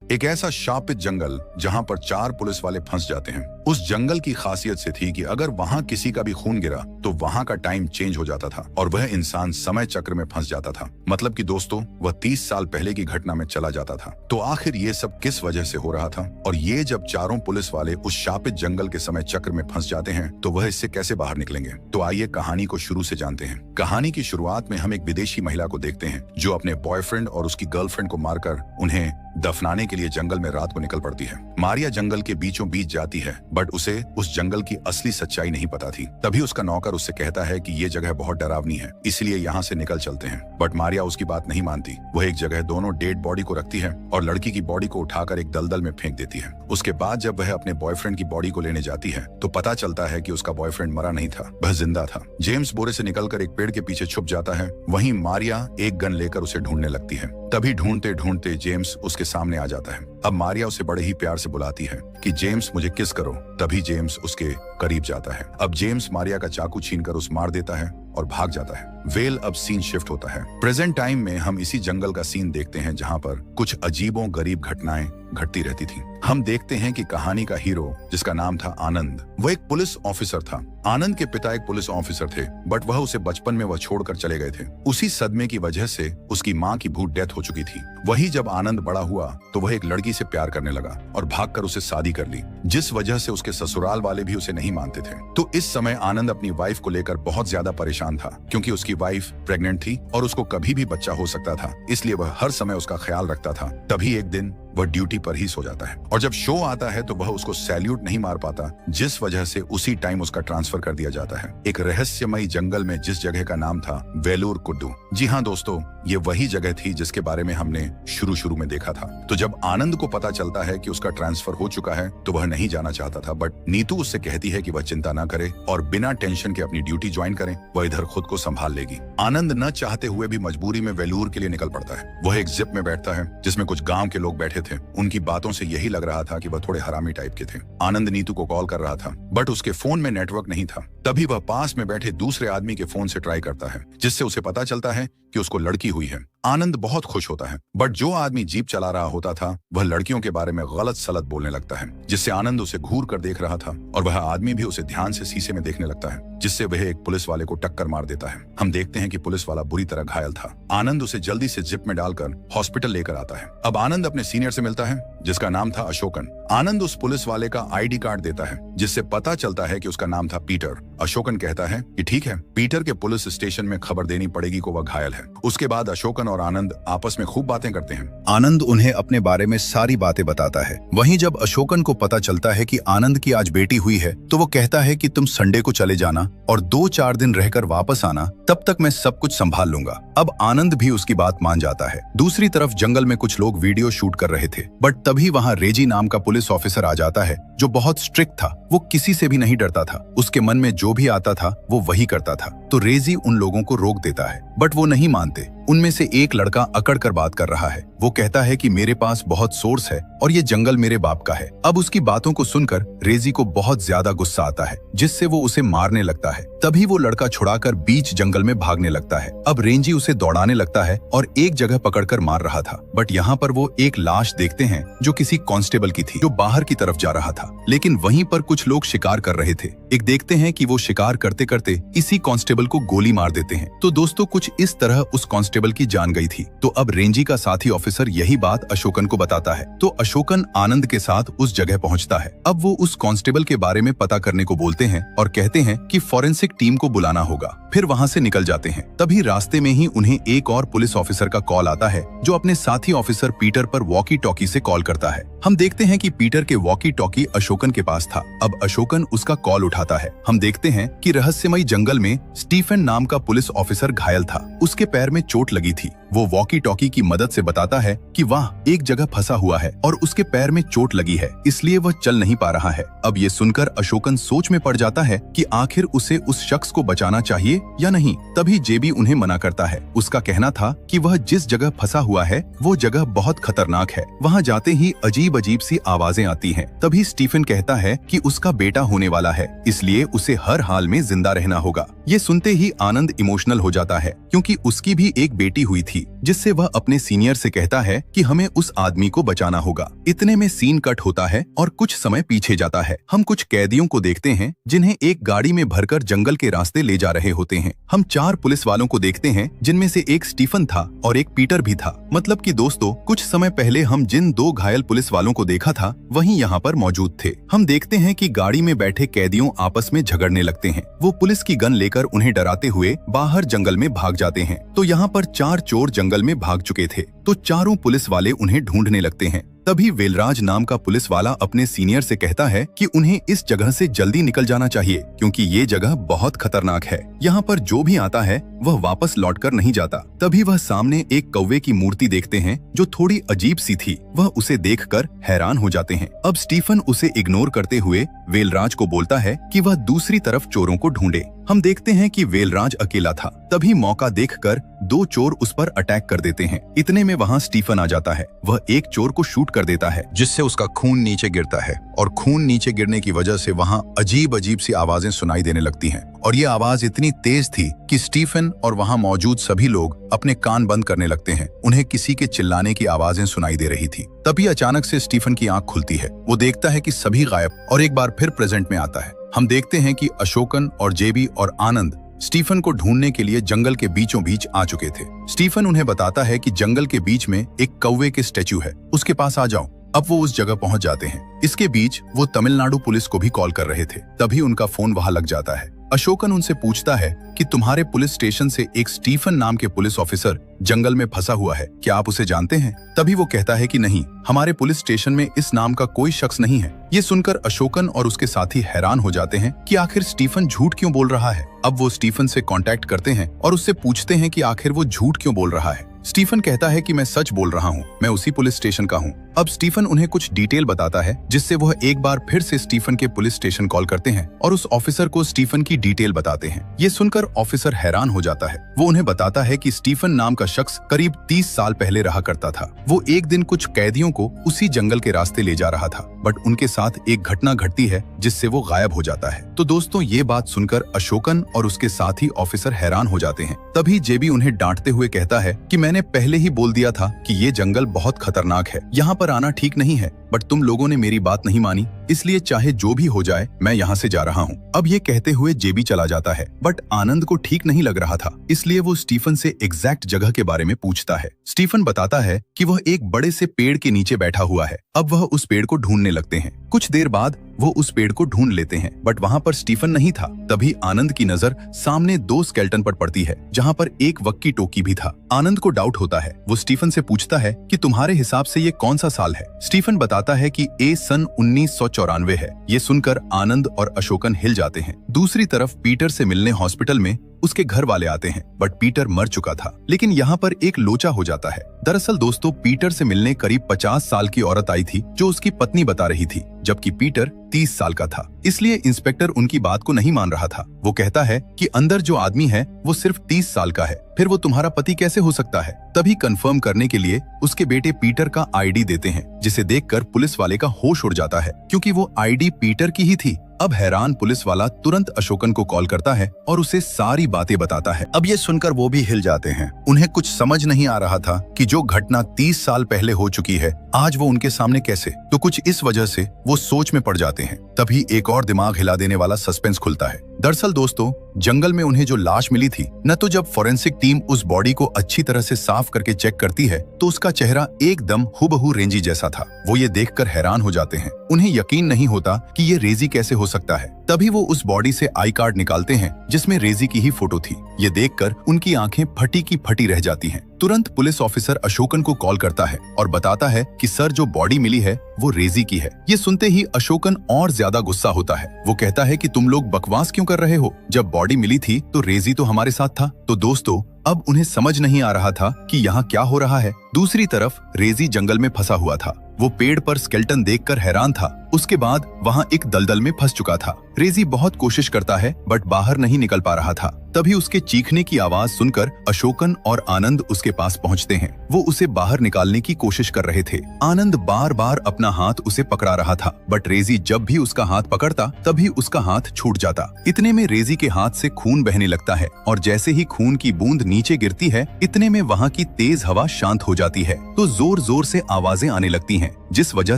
एक ऐसा शापित जंगल जहां पर 4 पुलिस वाले फंस जाते हैं। उस जंगल की खासियत से थी कि अगर वहां किसी का भी खून गिरा तो वहां का टाइम चेंज हो जाता था और वह इंसान समय चक्र में फंस जाता था। मतलब कि दोस्तों, वह 30 साल पहले की घटना में चला जाता था। तो आखिर ये सब किस वजह से हो रहा था, और ये जब चारों पुलिस वाले उस शापित जंगल के समय चक्र में फंस जाते हैं तो वह इससे कैसे बाहर निकलेंगे? तो आइए कहानी को शुरू से जानते हैं। कहानी की शुरुआत में हम एक विदेशी महिला को देखते हैं जो अपने बॉयफ्रेंड और उसकी गर्लफ्रेंड को मारकर उन्हें दफनाने के लिए जंगल में रात को निकल पड़ती है। मारिया जंगल के बीचों बीच जाती है, बट उसे उस जंगल की असली सच्चाई नहीं पता थी। तभी उसका नौकर उससे कहता है कि ये जगह बहुत डरावनी है, इसलिए यहाँ से निकल चलते हैं। बट मारिया उसकी बात नहीं मानती। वह एक जगह दोनों डेड बॉडी को रखती है और लड़की की बॉडी को उठाकर एक दलदल में फेंक देती है। उसके बाद जब वह अपने बॉयफ्रेंड की बॉडी को लेने जाती है तो पता चलता है कि उसका बॉयफ्रेंड मरा नहीं था, वह जिंदा था। जेम्स बोरे से निकलकर एक पेड़ के पीछे छुप जाता है। वहीं मारिया एक गन लेकर उसे ढूंढने लगती है। तभी ढूंढते ढूंढते जेम्स उसके सामने आ जाता है। अब मारिया उसे बड़े ही प्यार से बुलाती है कि जेम्स मुझे किस करो। तभी जेम्स उसके करीब जाता है। अब जेम्स मारिया का चाकू छीनकर उसे मार देता है और भाग जाता है। वेल अब सीन शिफ्ट होता है। प्रेजेंट टाइम में हम इसी जंगल का सीन देखते हैं जहां पर कुछ अजीबों गरीब घटनाएं घटती रहती थी। हम देखते हैं कि कहानी का हीरो, जिसका नाम था आनंद, वह एक पुलिस ऑफिसर था। आनंद के पिता एक पुलिस ऑफिसर थे, बट वह उसे बचपन में वह छोड़कर चले गए थे। उसी सदमे की वजह से उसकी माँ की भूत डेथ हो चुकी थी। वही जब आनंद बड़ा हुआ तो वह एक लड़की से प्यार करने लगा और भागकर उसे शादी कर ली, जिस वजह से उसके ससुराल वाले भी उसे नहीं मानते थे। तो इस समय आनंद अपनी वाइफ को लेकर बहुत ज्यादा परेशान था, क्योंकि उसकी वाइफ प्रेग्नेंट थी और उसको कभी भी बच्चा हो सकता था, इसलिए वह हर समय उसका ख्याल रखता था। तभी एक दिन वह ड्यूटी पर ही सो जाता है और जब शो आता है तो वह उसको सैल्यूट नहीं मार पाता, जिस वजह से उसी टाइम उसका ट्रांसफर कर दिया जाता है एक रहस्यमयी जंगल में, जिस जगह का नाम था वेलूर कुड्डू। जी हाँ दोस्तों, ये वही जगह थी जिसके बारे में हमने शुरू में देखा था। तो जब आनंद को पता चलता है कि उसका ट्रांसफर हो चुका है तो वह नहीं जाना चाहता था, बट नीतू उससे कहती है कि वह चिंता ना करे और बिना टेंशन के अपनी ड्यूटी ज्वाइन करें, वह इधर खुद को संभाल लेगी। आनंद न चाहते हुए भी मजबूरी में वेलूर के लिए निकल पड़ता है। वह एक जिप में बैठता है जिसमें कुछ गाँव के लोग बैठे थे। उनकी बातों से यही लग रहा था कि वह थोड़े हरामी टाइप के थे। आनंद नीतू को कॉल कर रहा था, बट उसके फोन में नेटवर्क नहीं था। तभी वह पास में बैठे दूसरे आदमी के फोन से ट्राई करता है, जिससे उसे पता चलता है कि उसको लड़की हुई है। आनंद बहुत खुश होता है, बट जो आदमी जीप चला रहा होता था वह लड़कियों के बारे में गलत सलत बोलने लगता है, जिससे आनंद उसे घूर कर देख रहा था और वह आदमी भी उसे ध्यान से शीशे में देखने लगता है, जिससे वह एक पुलिस वाले को टक्कर मार देता है। हम देखते हैं कि पुलिस वाला बुरी तरह घायल था। आनंद उसे जल्दी से जिप में डालकर हॉस्पिटल लेकर आता है। अब आनंद अपने सीनियर से मिलता है, जिसका नाम था अशोकन। आनंद उस पुलिस वाले का आईडी कार्ड देता है, जिससे पता चलता है कि उसका नाम था पीटर। अशोकन कहता है कि ठीक है, पीटर के पुलिस स्टेशन में खबर देनी पड़ेगी को वह घायल है। उसके बाद अशोकन और आनंद आपस में खूब बातें करते हैं। आनंद उन्हें अपने बारे में सारी बातें बताता है। वहीं जब अशोकन को पता चलता है कि आनंद की आज बेटी हुई है तो वो कहता है कि तुम संडे को चले जाना और 2-4 दिन रहकर वापस आना, तब तक मैं सब कुछ संभाल लूंगा। अब आनंद भी उसकी बात मान जाता है। दूसरी तरफ जंगल में कुछ लोग वीडियो शूट कर रहे थे, बट तभी वहाँ रेजी नाम का पुलिस ऑफिसर आ जाता है, जो बहुत स्ट्रिक्ट था। वो किसी से भी नहीं डरता था। उसके मन में जो भी आता था वो वही करता था। तो रेजी उन लोगों को रोक देता है, बट वो नहीं मानते। उनमें से एक लड़का अकड़ कर बात कर रहा है। वो कहता है कि मेरे पास बहुत सोर्स है और ये जंगल मेरे बाप का है। अब उसकी बातों को सुनकर रेजी को बहुत ज्यादा गुस्सा आता है, जिससे वो उसे मारने लगता है। तभी वो लड़का छुड़ाकर बीच जंगल में भागने लगता है। अब रेंजी उसे दौड़ाने लगता है और एक जगह पकड़कर मार रहा था, बट यहाँ पर वो एक लाश देखते हैं जो किसी कांस्टेबल की थी, जो बाहर की तरफ जा रहा था। लेकिन वहीं पर कुछ लोग शिकार कर रहे थे। एक देखते हैं कि वो शिकार करते करते इसी कांस्टेबल को गोली मार देते हैं। तो दोस्तों, कुछ इस तरह उस कांस्टेबल की जान गई थी। तो अब रेंजी का साथी ऑफिसर यही बात अशोकन को बताता है। तो अशोकन आनंद के साथ उस जगह पहुंचता है। अब वो उस कांस्टेबल के बारे में पता करने को बोलते हैं और कहते हैं कि फॉरेंसिक टीम को बुलाना होगा। फिर वहां से निकल जाते हैं। तभी रास्ते में ही उन्हें एक और पुलिस ऑफिसर का कॉल आता है, जो अपने साथी ऑफिसर पीटर पर वॉकी टॉकी से कॉल करता है। हम देखते हैं कि पीटर के वॉकी टॉकी अशोकन के पास था। अब अशोकन उसका कॉल उठाता है। हम देखते हैं कि रहस्यमयी जंगल में स्टीफन नाम का पुलिस ऑफिसर घायल था। उसके पैर में चोट लगी थी। वो वॉकी टॉकी की मदद से बताता है कि वह एक जगह फंसा हुआ है और उसके पैर में चोट लगी है, इसलिए वह चल नहीं पा रहा है। अब ये सुनकर अशोकन सोच में पड़ जाता है कि आखिर उसे उस शख्स को बचाना चाहिए या नहीं। तभी जेबी उन्हें मना करता है। उसका कहना था कि वह जिस जगह फंसा हुआ है वो जगह बहुत खतरनाक है। वहाँ जाते ही अजीब अजीब सी आवाजें आती हैं। तभी स्टीफन कहता है कि उसका बेटा होने वाला है, इसलिए उसे हर हाल में जिंदा रहना होगा। ये सुनते ही आनंद इमोशनल हो जाता है, क्योंकि उसकी भी एक बेटी हुई थी। जिससे वह अपने सीनियर से कहता है कि हमें उस आदमी को बचाना होगा। इतने में सीन कट होता है और कुछ समय पीछे जाता है। हम कुछ कैदियों को देखते हैं जिन्हें एक गाड़ी में भरकर जंगल के रास्ते ले जा रहे होते हैं। हम 4 पुलिस वालों को देखते हैं जिनमें से एक स्टीफन था और एक पीटर भी था। मतलब कि दोस्तों, कुछ समय पहले हम जिन 2 घायल पुलिस वालों को देखा था वही यहाँ पर मौजूद थे। हम देखते हैं कि गाड़ी में बैठे कैदियों आपस में झगड़ने लगते हैं। वो पुलिस की गन लेकर उन्हें डराते हुए बाहर जंगल में भाग जाते हैं। तो यहाँ पर 4 चोर जंगल में भाग चुके थे, तो चारों पुलिस वाले उन्हें ढूंढने लगते हैं। तभी वेलराज नाम का पुलिस वाला अपने सीनियर से कहता है कि उन्हें इस जगह से जल्दी निकल जाना चाहिए क्योंकि ये जगह बहुत खतरनाक है। यहाँ पर जो भी आता है वह वापस लौटकर नहीं जाता। तभी वह सामने एक कौवे की मूर्ति देखते हैं जो थोड़ी अजीब सी थी। वह उसे देखकर हैरान हो जाते हैं। अब स्टीफन उसे इग्नोर करते हुए वेलराज को बोलता है कि वह दूसरी तरफ चोरों को ढूंढे। हम देखते हैं कि वेलराज अकेला था। तभी मौका देखकर 2 चोर उस पर अटैक कर देते हैं। इतने में वहाँ स्टीफन आ जाता है। वह एक चोर को शूट कर देता है जिससे उसका खून नीचे गिरता है और खून नीचे गिरने की वजह से वहाँ अजीब अजीब सी आवाजें सुनाई देने लगती हैं और ये आवाज इतनी तेज थी कि स्टीफन और वहाँ मौजूद सभी लोग अपने कान बंद करने लगते हैं। उन्हें किसी के चिल्लाने की आवाजें सुनाई दे रही थी। तभी अचानक से स्टीफन की आंख खुलती है। वो देखता है कि सभी गायब और एक बार फिर प्रेजेंट में आता है। हम देखते हैं कि अशोकन और जेबी और आनंद स्टीफन को ढूंढने के लिए जंगल के बीचों बीच आ चुके थे। स्टीफन उन्हें बताता है कि जंगल के बीच में एक कौवे के स्टैचू है, उसके पास आ जाओ। अब वो उस जगह पहुंच जाते हैं। इसके बीच वो तमिलनाडु पुलिस को भी कॉल कर रहे थे। तभी उनका फोन वहां लग जाता है। अशोकन उनसे पूछता है कि तुम्हारे पुलिस स्टेशन से एक स्टीफन नाम के पुलिस ऑफिसर जंगल में फंसा हुआ है, क्या आप उसे जानते हैं? तभी वो कहता है कि नहीं, हमारे पुलिस स्टेशन में इस नाम का कोई शख्स नहीं है। ये सुनकर अशोकन और उसके साथी हैरान हो जाते हैं कि आखिर स्टीफन झूठ क्यों बोल रहा है। अब वो स्टीफन से कांटेक्ट करते हैं और उससे पूछते हैं कि आखिर वो झूठ क्यों बोल रहा है। स्टीफन कहता है कि मैं सच बोल रहा हूँ, मैं उसी पुलिस स्टेशन का हूँ। अब स्टीफन उन्हें कुछ डिटेल बताता है जिससे वह एक बार फिर से स्टीफन के पुलिस स्टेशन कॉल करते हैं और उस ऑफिसर को स्टीफन की डिटेल बताते हैं। ये सुनकर ऑफिसर हैरान हो जाता है। वो उन्हें बताता है कि स्टीफन नाम का शख्स करीब 30 साल पहले रहा करता था। वो एक दिन कुछ कैदियों को उसी जंगल के रास्ते ले जा रहा था, बट उनके साथ एक घटना घटती है जिससे वो गायब हो जाता है। तो दोस्तों, ये बात सुनकर अशोकन और उसके साथी ऑफिसर हैरान हो जाते हैं। तभी जेबी उन्हें डांटते हुए कहता है कि मैंने पहले ही बोल दिया था कि ये जंगल बहुत खतरनाक है, यहाँ पर आना ठीक नहीं है, बट तुम लोगों ने मेरी बात नहीं मानी, इसलिए चाहे जो भी हो जाए मैं यहाँ से जा रहा हूँ। अब ये कहते हुए जेबी चला जाता है, बट आनंद को ठीक नहीं लग रहा था, इसलिए वो स्टीफन से एग्जैक्ट जगह के बारे में पूछता है। स्टीफन बताता है कि वह एक बड़े से पेड़ के नीचे बैठा हुआ है। अब वह उस पेड़ को ढूंढने लगते हैं। कुछ देर बाद वो उस पेड़ को ढूंढ लेते हैं, बट वहाँ पर स्टीफन नहीं था। तभी आनंद की नजर सामने 2 स्केलेटन पर पड़ती है, जहाँ पर एक वक्की टोकी भी था। आनंद को डाउट होता है। वो स्टीफन से पूछता है कि तुम्हारे हिसाब से ये कौन सा साल है? स्टीफन बताता है कि ये सन 1994 है। ये सुनकर आनंद और अशोकन हिल जाते हैं। दूसरी तरफ पीटर से मिलने हॉस्पिटल में उसके घर वाले आते हैं, बट पीटर मर चुका था। लेकिन यहाँ पर एक लोचा हो जाता है। दरअसल दोस्तों, पीटर से मिलने करीब 50 साल की औरत आई थी जो उसकी पत्नी बता रही थी, जबकि पीटर 30 साल का था। इसलिए इंस्पेक्टर उनकी बात को नहीं मान रहा था। वो कहता है कि अंदर जो आदमी है वो सिर्फ 30 साल का है, फिर वो तुम्हारा पति कैसे हो सकता है? तभी कंफर्म करने के लिए उसके बेटे पीटर का आईडी देते हैं, जिसे देखकर पुलिस वाले का होश उड़ जाता है क्योंकि वो आईडी पीटर की ही थी। अब हैरान पुलिस वाला तुरंत अशोकन को कॉल करता है और उसे सारी बातें बताता है। अब ये सुनकर वो भी हिल जाते हैं। उन्हें कुछ समझ नहीं आ रहा था कि जो घटना 30 साल पहले हो चुकी है आज वो उनके सामने कैसे। तो कुछ इस वजह से वो सोच में पड़ जाते हैं। तभी एक और दिमाग हिला देने वाला सस्पेंस खुलता है। दरअसल दोस्तों, जंगल में उन्हें जो लाश मिली थी न, तो जब फॉरेंसिक टीम उस बॉडी को अच्छी तरह से साफ करके चेक करती है तो उसका चेहरा एकदम हुबहू रेंजी जैसा था। वो ये देखकर हैरान हो जाते हैं। उन्हें यकीन नहीं होता कि ये रेजी कैसे हो सकता है। तभी वो उस बॉडी से आई कार्ड निकालते हैं जिसमें रेजी की ही फोटो थी। ये देखकर उनकी आंखें फटी की फटी रह जाती हैं। तुरंत पुलिस ऑफिसर अशोकन को कॉल करता है और बताता है कि सर, जो बॉडी मिली है वो रेजी की है। ये सुनते ही अशोकन और ज्यादा गुस्सा होता है। वो कहता है कि तुम लोग बकवास क्यों कर रहे हो? जब बॉडी मिली थी तो रेजी तो हमारे साथ था। तो दोस्तों, अब उन्हें समझ नहीं आ रहा था कि यहाँ क्या हो रहा है। दूसरी तरफ रेजी जंगल में फंसा हुआ था। वो पेड़ पर स्केलेटन देखकर हैरान था उसके बाद वहाँ एक दलदल में फंस चुका था। रेजी बहुत कोशिश करता है बट बाहर नहीं निकल पा रहा था। तभी उसके चीखने की आवाज सुनकर अशोकन और आनंद उसके पास पहुंचते हैं। वो उसे बाहर निकालने की कोशिश कर रहे थे। आनंद बार बार अपना हाथ उसे पकड़ा रहा था बट रेजी जब भी उसका हाथ पकड़ता तभी उसका हाथ छूट जाता। इतने में रेजी के हाथ से खून बहने लगता है और जैसे ही खून की बूंद नीचे गिरती है इतने में वहाँ की तेज हवा शांत हो जाती है तो जोर जोर से आवाजें आने लगती हैं, जिस वजह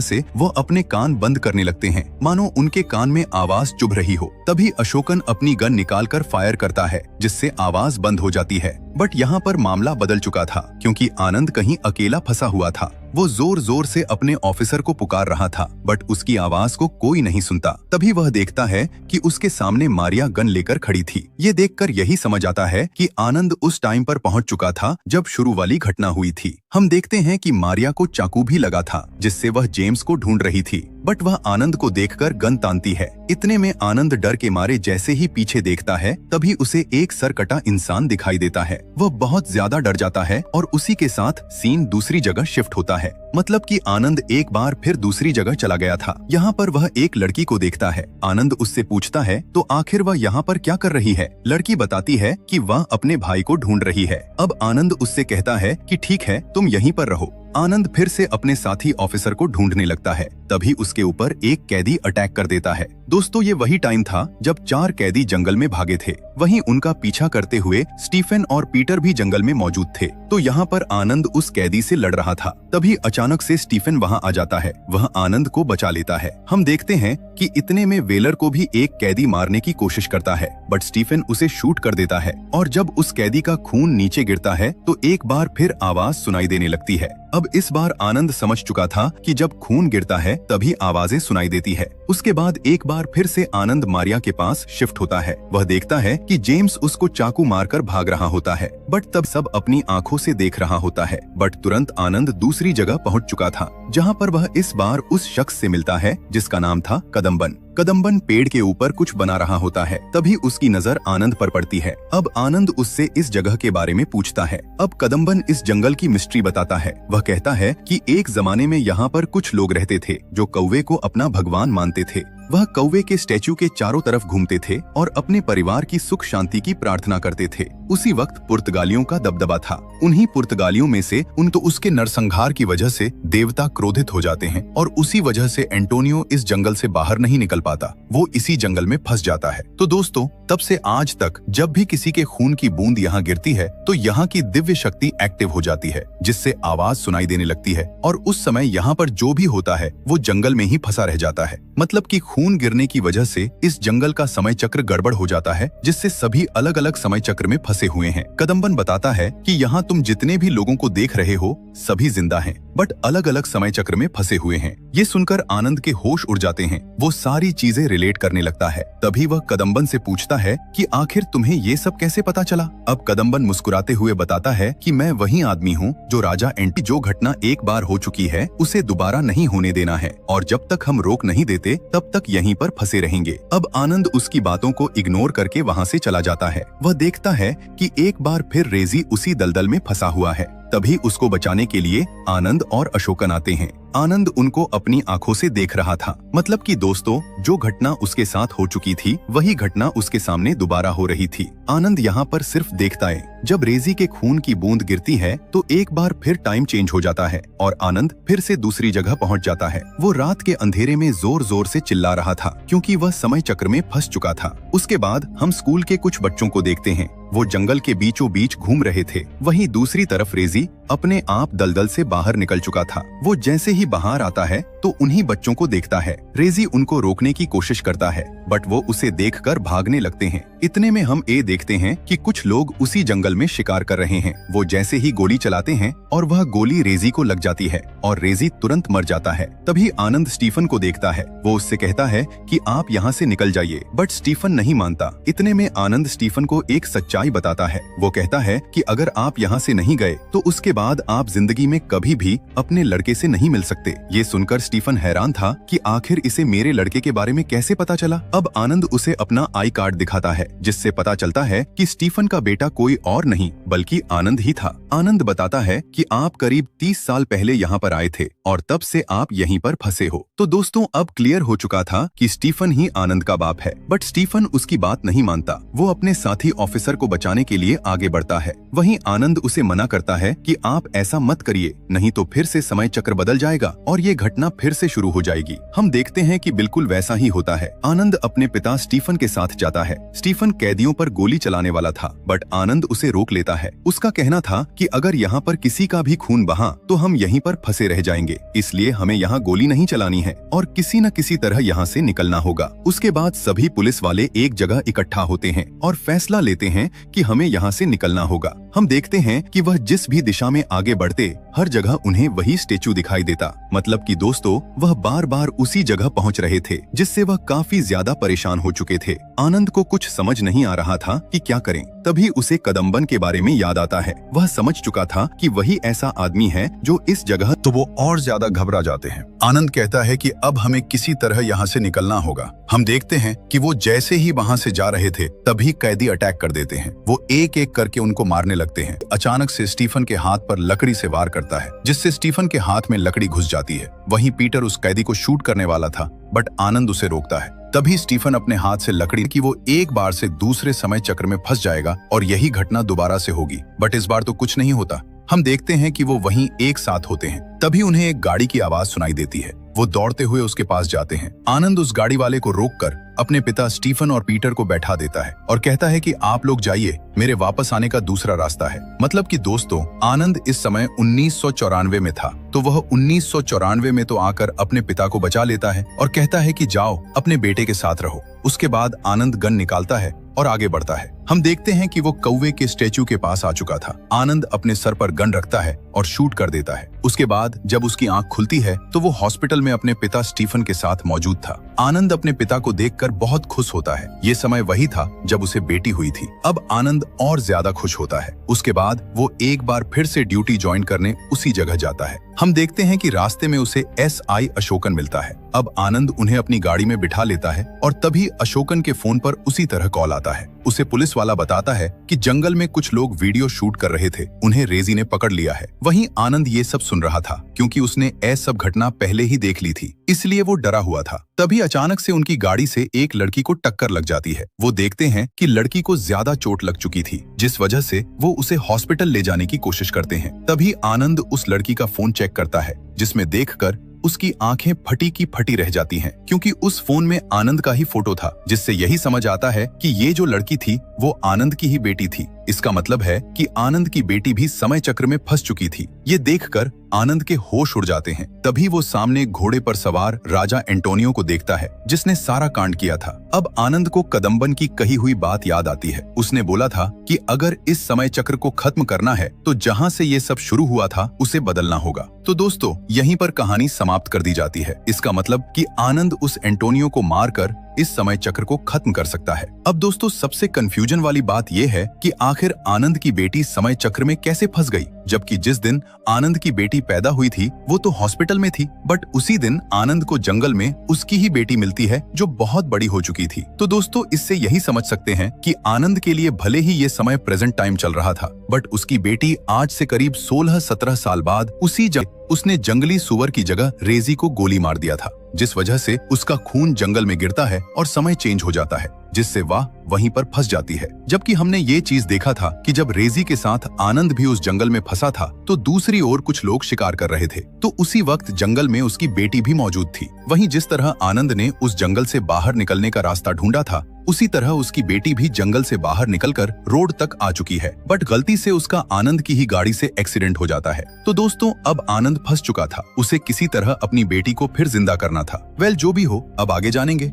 से वो अपने कान बंद करने लगते हैं मानो उनके कान में आवाज चुभ रही हो। तभी अशोकन अपनी गन निकालकर फायर करता है जिससे आवाज बंद हो जाती है। बट यहाँ पर मामला बदल चुका था क्योंकि आनंद कहीं अकेला फंसा हुआ था। वो जोर जोर से अपने ऑफिसर को पुकार रहा था बट उसकी आवाज को कोई नहीं सुनता। तभी वह देखता है कि उसके सामने मारिया गन लेकर खड़ी थी। ये देखकर यही समझ आता है कि आनंद उस टाइम पर पहुंच चुका था जब शुरू वाली घटना हुई थी। हम देखते हैं कि मारिया को चाकू भी लगा था जिससे वह जेम्स को ढूंढ रही थी बट वह आनंद को देखकर गन तानती है। इतने में आनंद डर के मारे जैसे ही पीछे देखता है तभी उसे एक सरकटा इंसान दिखाई देता है। वह बहुत ज्यादा डर जाता है और उसी के साथ सीन दूसरी जगह शिफ्ट होता है। मतलब कि आनंद एक बार फिर दूसरी जगह चला गया था। यहाँ पर वह एक लड़की को देखता है। आनंद उससे पूछता है तो आखिर वह यहाँ पर क्या कर रही है। लड़की बताती है कि वह अपने भाई को ढूंढ रही है। अब आनंद उससे कहता है कि ठीक है तुम यहीं पर रहो। आनंद फिर से अपने साथी ऑफिसर को ढूंढने लगता है। तभी उसके ऊपर एक कैदी अटैक कर देता है। दोस्तों ये वही टाइम था जब 4 कैदी जंगल में भागे थे। वहीं उनका पीछा करते हुए स्टीफन और पीटर भी जंगल में मौजूद थे। तो यहाँ पर आनंद उस कैदी से लड़ रहा था। तभी अचानक से स्टीफन वहाँ आ जाता है। वह आनंद को बचा लेता है। हम देखते हैं कि इतने में वेलर को भी एक कैदी मारने की कोशिश करता है बट स्टीफन उसे शूट कर देता है और जब उस कैदी का खून नीचे गिरता है तो एक बार फिर आवाज सुनाई देने लगती है। अब इस बार आनंद समझ चुका था कि जब खून गिरता है तभी आवाजें सुनाई देती है। उसके बाद एक बार फिर से आनंद मारिया के पास शिफ्ट होता है। वह देखता है कि जेम्स उसको चाकू मारकर भाग रहा होता है बट तब सब अपनी आंखों से देख रहा होता है। बट तुरंत आनंद दूसरी जगह पहुंच चुका था जहां पर वह इस बार उस शख्स से मिलता है जिसका नाम था कदम्बन। कदम्बन पेड़ के ऊपर कुछ बना रहा होता है। तभी उसकी नजर आनंद पर पड़ती है। अब आनंद उससे इस जगह के बारे में पूछता है। अब कदम्बन इस जंगल की मिस्ट्री बताता है। वह कहता है कि एक जमाने में यहाँ पर कुछ लोग रहते थे जो कौवे को अपना भगवान मानते थे। वह कौवे के स्टैचू के चारों तरफ घूमते थे और अपने परिवार की सुख शांति की प्रार्थना करते थे। उसी वक्त पुर्तगालियों का दबदबा था। उन्हीं पुर्तगालियों में से तो उसके नरसंहार की वजह से देवता क्रोधित हो जाते हैं और उसी वजह से एंटोनियो इस जंगल से बाहर नहीं निकल पाता। वो इसी जंगल में फंस जाता है। तो दोस्तों तब से आज तक जब भी किसी के खून की बूंद यहाँ गिरती है तो यहाँ की दिव्य शक्ति एक्टिव हो जाती है जिससे आवाज सुनाई देने लगती है और उस समय यहाँ पर जो भी होता है वो जंगल में ही फंसा रह जाता है। मतलब कि खून गिरने की वजह से इस जंगल का समय चक्र गड़बड़ हो जाता है जिससे सभी अलग अलग समय चक्र में फंसे हुए हैं। कदम्बन बताता है कि यहाँ तुम जितने भी लोगों को देख रहे हो सभी जिंदा हैं बट अलग अलग समय चक्र में फंसे हुए हैं। ये सुनकर आनंद के होश उड़ जाते हैं। वो सारी चीजें रिलेट करने लगता है। तभी वह कदम्बन से पूछता है कि आखिर तुम्हें ये सब कैसे पता चला। अब कदम्बन मुस्कुराते हुए बताता है कि मैं वही आदमी हूँ जो राजा एंटी जो घटना एक बार हो चुकी है उसे दोबारा नहीं होने देना है और जब तक हम रोक नहीं देते तब तक यहीं पर फंसे रहेंगे। अब आनंद उसकी बातों को इग्नोर करके वहाँ से चला जाता है। वह देखता है कि एक बार फिर रेजी उसी दलदल में फंसा हुआ है। तभी उसको बचाने के लिए आनंद और अशोकन आते हैं। आनंद उनको अपनी आंखों से देख रहा था। मतलब कि दोस्तों जो घटना उसके साथ हो चुकी थी वही घटना उसके सामने दोबारा हो रही थी। आनंद यहाँ पर सिर्फ देखता है। जब रेजी के खून की बूंद गिरती है तो एक बार फिर टाइम चेंज हो जाता है और आनंद फिर से दूसरी जगह पहुँच जाता है। वो रात के अंधेरे में जोर जोर से चिल्ला रहा था क्योंकि वह समय चक्र में फंस चुका था। उसके बाद हम स्कूल के कुछ बच्चों को देखते हैं। वो जंगल के बीचों बीच घूम रहे थे। वहीं दूसरी तरफ रेजी अपने आप दलदल से बाहर निकल चुका था। वो जैसे ही बाहर आता है तो उन्हीं बच्चों को देखता है। रेजी उनको रोकने की कोशिश करता है बट वो उसे देखकर भागने लगते हैं। इतने में हम ये देखते हैं कि कुछ लोग उसी जंगल में शिकार कर रहे हैं। वो जैसे ही गोली चलाते हैं और वह गोली रेजी को लग जाती है और रेजी तुरंत मर जाता है। तभी आनंद स्टीफन को देखता है। वो उससे कहता है कि आप यहाँ से निकल जाइए बट स्टीफन नहीं मानता। इतने में आनंद स्टीफन को एक सच्चाई बताता है। वो कहता है कि अगर आप यहाँ से नहीं गए तो उसके बाद आप जिंदगी में कभी भी अपने लड़के से नहीं मिल सकते। ये सुनकर स्टीफन हैरान था कि आखिर इसे मेरे लड़के के बारे में कैसे पता चला। अब आनंद उसे अपना आई कार्ड दिखाता है, जिससे पता चलता है कि स्टीफन का बेटा कोई और नहीं बल्कि आनंद ही था। आनंद बताता है कि आप करीब 30 साल पहले यहाँ पर आए थे और तब से आप यहीं पर फंसे हो। तो दोस्तों अब क्लियर हो चुका था कि स्टीफन ही आनंद का बाप है। बट स्टीफन उसकी बात नहीं मानता। वो अपने साथी ऑफिसर को बचाने के लिए आगे बढ़ता है। वहीं आनंद उसे मना करता है कि आप ऐसा मत करिए, नहीं तो फिर से समय चक्र बदल जाएगा और ये घटना फिर से शुरू हो जाएगी। हम देखते हैं कि बिल्कुल वैसा ही होता है। आनंद अपने पिता स्टीफन के साथ जाता है। स्टीफन कैदियों पर गोली चलाने वाला था, बट आनंद उसे रोक लेता है। उसका कहना था कि अगर यहाँ पर किसी का भी खून बहा तो हम यहीं पर फंसे रह जाएंगे, इसलिए हमें यहाँ गोली नहीं चलानी है और किसी न किसी तरह यहाँ से निकलना होगा। उसके बाद सभी पुलिस वाले एक जगह इकट्ठा होते हैं और फैसला लेते हैं कि हमें यहाँ से निकलना होगा। हम देखते हैं कि वह जिस भी दिशा में आगे बढ़ते हर जगह उन्हें वही स्टेचू दिखाई देता। मतलब कि दोस्तों वह बार बार उसी जगह पहुंच रहे थे, जिससे वह काफी ज्यादा परेशान हो चुके थे। आनंद को कुछ समझ नहीं आ रहा था कि क्या करें। तभी उसे कदम्बन के बारे में याद आता है। वह समझ चुका था कि वही ऐसा आदमी है जो इस जगह। तो वो और ज्यादा घबरा जाते हैं। आनंद कहता है कि अब हमें किसी तरह यहाँ से निकलना होगा। हम देखते हैं कि वो जैसे ही वहाँ से जा रहे थे तभी कैदी अटैक कर देते हैं। वो एक एक करके उनको मारने लगते हैं। अचानक से स्टीफन के हाथ पर लकड़ी से वार करता है, जिससे स्टीफन के हाथ में लकड़ी घुस जाती है। वहीं पीटर उस कैदी को शूट करने वाला था, बट आनंद उसे रोकता है। तभी स्टीफन अपने हाथ से लकड़ी की वो एक बार से दूसरे समय चक्र में फंस जाएगा और यही घटना दोबारा से होगी। बट इस बार तो कुछ नहीं होता। हम देखते हैं कि वो वहीं एक साथ होते हैं। तभी उन्हें एक गाड़ी की आवाज सुनाई देती है। वो दौड़ते हुए उसके पास जाते हैं। आनंद उस गाड़ी वाले को रोककर अपने पिता स्टीफन और पीटर को बैठा देता है और कहता है कि आप लोग जाइए, मेरे वापस आने का दूसरा रास्ता है। मतलब कि दोस्तों आनंद इस समय 1994 में था, तो वह 1994 में तो आकर अपने पिता को बचा लेता है और कहता है कि जाओ अपने बेटे के साथ रहो। उसके बाद आनंद गन निकालता है और आगे बढ़ता है। हम देखते हैं कि वो कौवे के स्टैचू के पास आ चुका था। आनंद अपने सर पर गन रखता है और शूट कर देता है। उसके बाद जब उसकी आंख खुलती है तो वो हॉस्पिटल में अपने पिता स्टीफन के साथ मौजूद था। आनंद अपने पिता को देखकर बहुत खुश होता है। ये समय वही था जब उसे बेटी हुई थी। अब आनंद और ज्यादा खुश होता है। उसके बाद वो एक बार फिर से ड्यूटी ज्वाइन करने उसी जगह जाता है। हम देखते हैं कि रास्ते में उसे SI अशोकन मिलता है। अब आनंद उन्हें अपनी गाड़ी में बिठा लेता है और तभी अशोकन के फोन पर उसी तरह कॉल आता है। उसे पुलिस वाला बताता है कि जंगल में कुछ लोग वीडियो शूट कर रहे थे, उन्हें रेजी ने पकड़ लिया है। वहीं आनंद ये सब सुन रहा था, क्योंकि उसने सब घटना पहले ही देख ली थी, इसलिए वो डरा हुआ था। तभी अचानक से उनकी गाड़ी से एक लड़की को टक्कर लग जाती है। वो देखते हैं कि लड़की को ज्यादा चोट लग चुकी थी, जिस वजह से वो उसे हॉस्पिटल ले जाने की कोशिश करते हैं। तभी आनंद उस लड़की का फोन चेक करता है, जिसमें देखकर उसकी आंखें फटी की फटी रह जाती हैं, क्योंकि उस फोन में आनंद का ही फोटो था, जिससे यही समझ आता है कि ये जो लड़की थी वो आनंद की ही बेटी थी। इसका मतलब है कि आनंद की बेटी भी समय चक्र में फंस चुकी थी। ये देखकर आनंद के होश उड़ जाते हैं। तभी वो सामने घोड़े पर सवार राजा एंटोनियो को देखता है, जिसने सारा कांड किया था। अब आनंद को कदम्बन की कही हुई बात याद आती है। उसने बोला था कि अगर इस समय चक्र को खत्म करना है तो जहां से ये सब शुरू हुआ था उसे बदलना होगा। तो दोस्तों यहीं पर कहानी समाप्त कर दी जाती है। इसका मतलब कि आनंद उस एंटोनियो को मारकर इस समय चक्र को खत्म कर सकता है। अब दोस्तों सबसे कंफ्यूजन वाली बात यह है कि आखिर आनंद की बेटी समय चक्र में कैसे फंस गई, जबकि जिस दिन आनंद की बेटी पैदा हुई थी वो तो हॉस्पिटल में थी, बट उसी दिन आनंद को जंगल में उसकी ही बेटी मिलती है जो बहुत बड़ी हो चुकी थी। तो दोस्तों इससे यही समझ सकते हैं कि आनंद के लिए भले ही ये समय प्रेजेंट टाइम चल रहा था, बट उसकी बेटी आज से करीब 16-17 साल बाद उसी उसने जंगली सुअर की जगह रेजी को गोली मार दिया था, जिस वजह से उसका खून जंगल में गिरता है और समय चेंज हो जाता है, जिससे वह वहीं पर फंस जाती है। जबकि हमने ये चीज देखा था कि जब रेजी के साथ आनंद भी उस जंगल में फंसा था तो दूसरी ओर कुछ लोग शिकार कर रहे थे, तो उसी वक्त जंगल में उसकी बेटी भी मौजूद थी। वहीं जिस तरह आनंद ने उस जंगल से बाहर निकलने का रास्ता ढूंढा था, उसी तरह उसकी बेटी भी जंगल से बाहर निकलकर रोड तक आ चुकी है, बट गलती से उसका आनंद की ही गाड़ी से एक्सीडेंट हो जाता है। तो दोस्तों अब आनंद फंस चुका था, उसे किसी तरह अपनी बेटी को फिर जिंदा करना था। वेल जो भी हो, अब आगे जानेंगे।